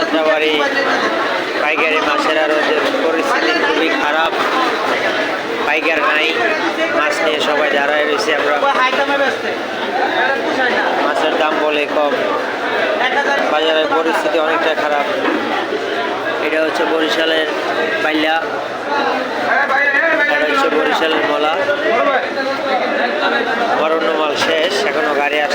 যাত্রাবাড়ি পাইকারি মাছের আড়তের পরিস্থিতি খুবই খারাপ। পাইকার নাই, মাছ নিয়ে সবাই দাঁড়ায় রয়েছে। আমরা মাছের দাম বলে কম, বাজারের পরিস্থিতি অনেকটা খারাপ। এটা হচ্ছে বরিশালের পাইলা, এটা হচ্ছে বরিশালের মলা। অরণ্য মাল শেষ, এখনো গাড়ি আসছে।